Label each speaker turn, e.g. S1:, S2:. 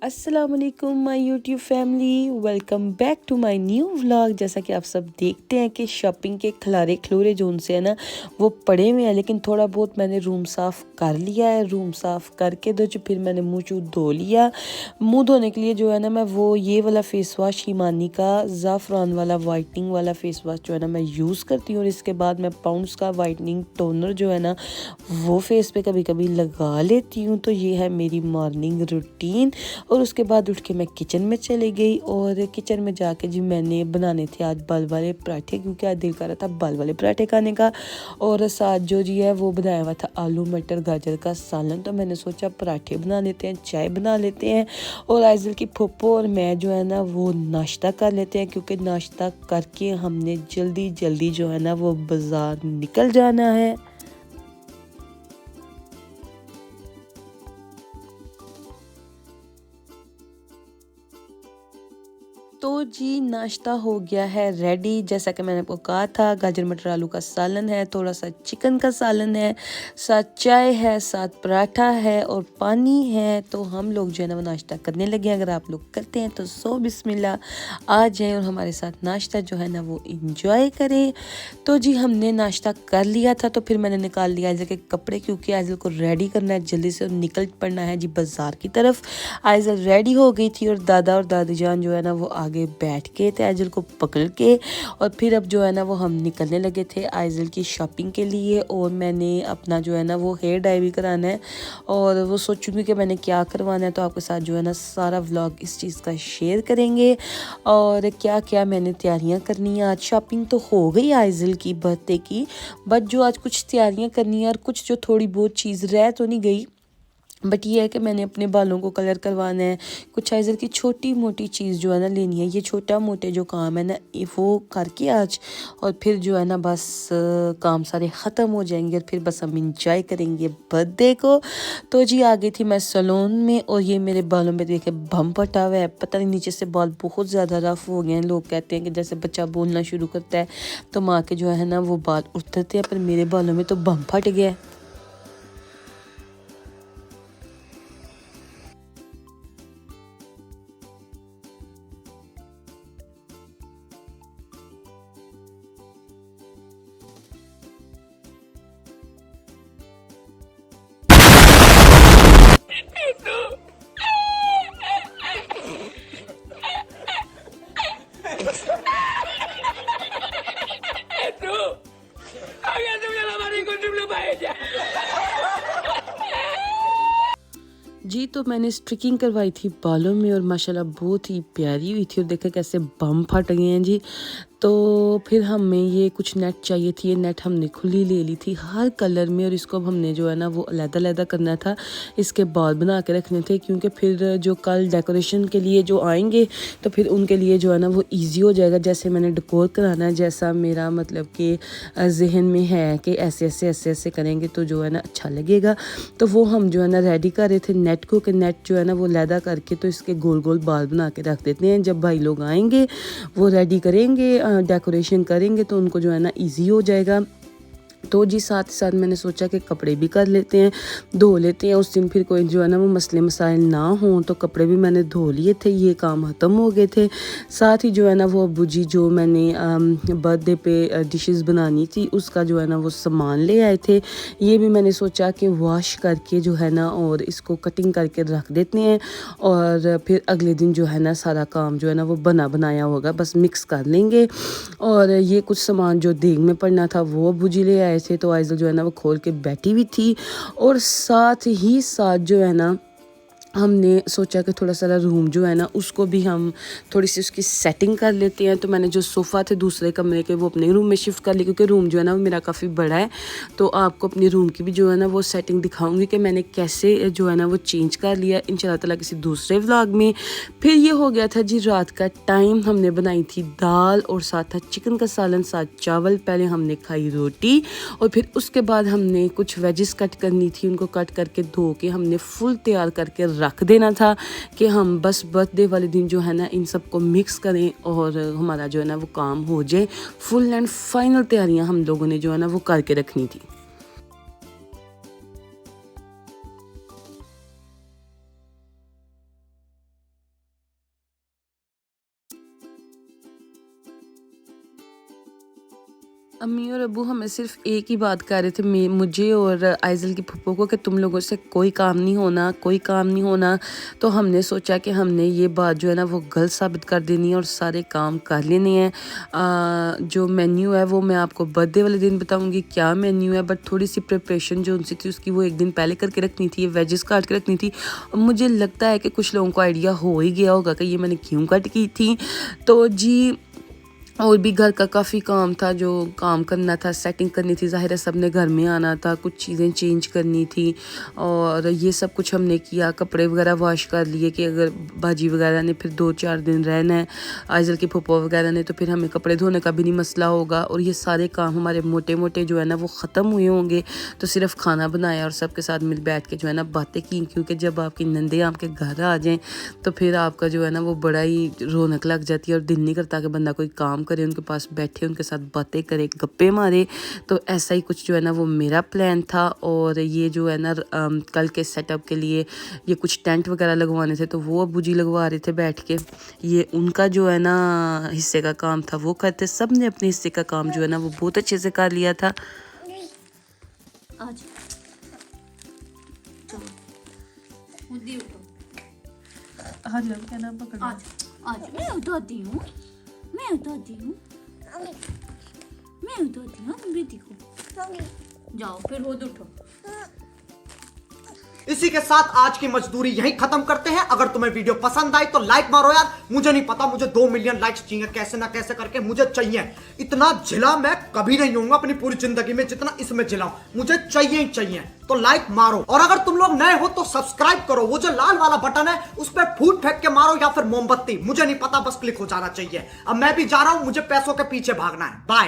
S1: अस्सलामुअलैकुम my YouTube family, welcome back to my new vlog. जैसा कि आप सब देखते हैं कि शॉपिंग के खलारे खलूरे जो उनसे है ना वो पड़े हुए हैं, लेकिन थोड़ा बहुत मैंने रूम साफ़ कर लिया है। रूम साफ़ करके जो फिर मैंने मुँह चूँ धो लिया। मुँह धोने के लिए जो है ना मैं वो ये वाला फ़ेस वॉश हिमानी का ज़ाफ़रान वाला वाइटनिंग वाला फ़ेस वॉश जो है ना मैं यूज़ करती हूँ। और इसके बाद मैं पाउंड्स का वाइटनिंग टोनर जो है ना वो फेस पे कभी कभी लगा लेती हूँ। तो ये है मेरी मॉर्निंग रूटीन। और उसके बाद उठ के मैं किचन में चली गई और किचन में जाके जी मैंने बनाने थे आज बाल वाले पराठे, क्योंकि आज दिल कर रहा था बाल वाले पराठे खाने का। और साथ जो जी है वो बनाया हुआ था आलू मटर गाजर का सालन। तो मैंने सोचा पराठे बना लेते हैं, चाय बना लेते हैं और आइज़ल की फूफो और मैं जो है ना वो नाश्ता कर लेते हैं, क्योंकि नाश्ता करके हमने जल्दी जल्दी जो है ना वो बाज़ार निकल जाना है। तो जी नाश्ता हो गया है रेडी। जैसा कि मैंने आपको कहा था, गाजर मटर आलू का सालन है, थोड़ा सा चिकन का सालन है, साथ चाय है, साथ पराठा है और पानी है। तो हम लोग जो है ना वो नाश्ता करने लगे हैं। अगर आप लोग करते हैं तो सो बिस्मिल्लाह आ जाएं और हमारे साथ नाश्ता जो है ना वो इंजॉय करें। तो जी हमने नाश्ता कर लिया था, तो फिर मैंने निकाल लिया आइज़ल के कपड़े, क्योंकि आइज़ल को रेडी करना है जल्दी से और निकल पड़ना है जी बाज़ार की तरफ। आइज़ल रेडी हो गई थी और दादा और दादी जान जो है ना वो आगे बैठ के थे आइज़ल को पकड़ के। और फिर अब जो है ना वो हम निकलने लगे थे आइज़ल की शॉपिंग के लिए। और मैंने अपना जो है ना वो हेयर डाई भी कराना है और वो सोचूंगी कि मैंने क्या करवाना है। तो आपके साथ जो है ना सारा व्लॉग इस चीज़ का शेयर करेंगे और क्या क्या मैंने तैयारियां करनी है। आज शॉपिंग तो हो गई आइज़ल की बर्थडे की, बट जो आज कुछ तैयारियां करनी है और कुछ जो थोड़ी बहुत चीज़ रह तो नहीं गई, बट ये है कि मैंने अपने बालों को कलर करवाना है। कुछ आइज़ल की छोटी मोटी चीज़ जो है ना लेनी है। ये छोटा मोटे जो काम है ना वो करके आज और फिर जो है ना बस काम सारे ख़त्म हो जाएंगे और फिर बस हम इंजॉय करेंगे बर्थडे को। तो जी आ गई थी मैं सैलून में और ये मेरे बालों में देखे बम फटा हुआ है। पता नहीं नीचे से बाल बहुत ज़्यादा रफ हो गए हैं। लोग कहते हैं कि जैसे बच्चा बोलना शुरू करता है तो माँ के जो है ना वो बाल उतरते हैं, पर मेरे बालों में तो बम फट गया है। जी तो मैंने स्ट्रिकिंग करवाई थी बालों में और माशाल्लाह बहुत ही प्यारी हुई थी। और देखे कैसे बम फट गए हैं जी। तो फिर हमें ये कुछ नेट चाहिए थी। ये नेट हमने खुली ले ली थी हर कलर में और इसको अब हमने जो है ना वो अलग-अलग करना था। इसके बाल बना के रखने थे, क्योंकि फिर जो कल डेकोरेशन के लिए जो आएंगे तो फिर उनके लिए जो है ना वो ईजी हो जाएगा। जैसे मैंने डेकोर कराना है, जैसा मेरा मतलब कि जहन में है कि ऐसे ऐसे ऐसे ऐसे करेंगे तो जो है ना अच्छा लगेगा। तो वो हम जो है ना रेडी कर रहे थे नेट को, कि नेट जो है ना वो लैदा करके तो इसके गोल गोल बाल बना के रख देते हैं। जब भाई लोग आएंगे वो रेडी करेंगे, डेकोरेशन करेंगे तो उनको जो है ना इजी हो जाएगा। तो जी साथ ही साथ मैंने सोचा कि कपड़े भी कर लेते हैं, धो लेते हैं। उस दिन फिर कोई जो है ना वो मसले मसाइल ना हों, तो कपड़े भी मैंने धो लिए थे, ये काम ख़त्म हो गए थे। साथ ही जो है ना वो अब्बू जी जो मैंने बर्थडे पे डिशेस बनानी थी उसका जो है ना वो सामान ले आए थे। ये भी मैंने सोचा कि वॉश करके जो है ना और इसको कटिंग करके रख देते हैं और फिर अगले दिन जो है ना सारा काम जो है ना वो बना बनाया होगा, बस मिक्स कर लेंगे। और ये कुछ सामान जो देग में पड़ना था वो अब्बू जी ले आए थे। तो आइज़ल जो है ना वो खोल के बैठी हुई थी और साथ ही साथ जो है ना हमने सोचा कि थोड़ा सा रूम जो है ना उसको भी हम थोड़ी सी उसकी सेटिंग कर लेते हैं। तो मैंने जो सोफ़ा थे दूसरे कमरे के वो अपने रूम में शिफ्ट कर ली, क्योंकि रूम जो है ना वो मेरा काफ़ी बड़ा है। तो आपको अपनी रूम की भी जो है ना वो सेटिंग दिखाऊंगी कि मैंने कैसे जो है ना वो चेंज कर लिया इंशाल्लाह ताला किसी दूसरे व्लॉग में। फिर ये हो गया था जी रात का टाइम। हमने बनाई थी दाल और साथ था चिकन का सालन, साथ चावल। पहले हमने खाई रोटी और फिर उसके बाद हमने कुछ वेजिस कट करनी थी, उनको कट करके धो के हमने फुल तैयार करके रख देना था कि हम बस बर्थडे वाले दिन जो है ना इन सबको मिक्स करें और हमारा जो है ना वो काम हो जाए। फुल एंड फाइनल तैयारियां हम लोगों ने जो है ना वो करके रखनी थी। अम्मी और अबू हमें सिर्फ एक ही बात कर रहे थे, मुझे और आइज़ल की फूफो को, कि तुम लोगों से कोई काम नहीं होना, कोई काम नहीं होना। तो हमने सोचा कि हमने ये बात जो है ना वो गलत साबित कर देनी है और सारे काम कर लेने हैं। जो मेन्यू है वो मैं आपको बर्थडे वाले दिन बताऊंगी क्या मेन्यू है, बट थोड़ी सी प्रिपरेशन जो उनसे थी उसकी वो एक दिन पहले करके रखनी थी, ये वेजेस काट के रखनी थी। और मुझे लगता है कि कुछ लोगों को आइडिया हो ही गया होगा कि ये मैंने क्यों कट की थी। तो जी, और भी घर का काफ़ी काम था जो काम करना था, सेटिंग करनी थी, ज़ाहिर है सब ने घर में आना था, कुछ चीज़ें चेंज करनी थी और ये सब कुछ हमने किया। कपड़े वगैरह वॉश कर लिए कि अगर बाजी वगैरह ने फिर 2-4 दिन रहना है, आइज़ल की फूफो वगैरह ने, तो फिर हमें कपड़े धोने का भी नहीं मसला होगा और ये सारे काम हमारे मोटे मोटे जो है ना वो ख़त्म हुए होंगे। तो सिर्फ खाना बनाया और सबके साथ मिल बैठ के जो है ना बातें की, क्योंकि जब आपकी नंदे आपके घर आ जाएँ तो फिर आपका जो है ना वो बड़ा ही रौनक लग जाती है और दिल नहीं करता कि बंदा कोई काम करे, उनके पास बैठे, उनके साथ बातें करे, गप्पे मारे। तो ऐसा ही कुछ जो है ना वो मेरा प्लान था। और ये जो है ना कल के सेटअप के लिए ये कुछ टेंट वगैरह लगवाने थे, तो वो अबू जी लगवा रहे थे बैठ के। ये उनका जो है ना हिस्से का काम था वो करते, सब ने अपने हिस्से का काम जो है ना वो बहुत अच्छे से कर लिया था।
S2: आज मैं उठाती हूँ, मैं उठाती हूँ, मैं उठाती हूँ बेटी को। जाओ फिर वो उठो।
S3: इसी के साथ आज की मजदूरी यहीं खत्म करते हैं। अगर तुम्हें वीडियो पसंद आई तो लाइक मारो यार। मुझे नहीं पता, मुझे 2 मिलियन लाइक्स चाहिए, कैसे ना कैसे करके मुझे चाहिए। इतना झिला मैं कभी नहीं होऊंगा अपनी पूरी जिंदगी में जितना इसमें झिला हूं, मुझे चाहिए ही चाहिए। तो लाइक मारो और अगर तुम लोग नए हो तो सब्सक्राइब करो। वो जो लाल वाला बटन है उस पर फूट फेंक के मारो या फिर मोमबत्ती, मुझे नहीं पता, बस क्लिक हो जाना चाहिए। अब मैं भी जा रहा हूं, मुझे पैसों के पीछे भागना है। बाय।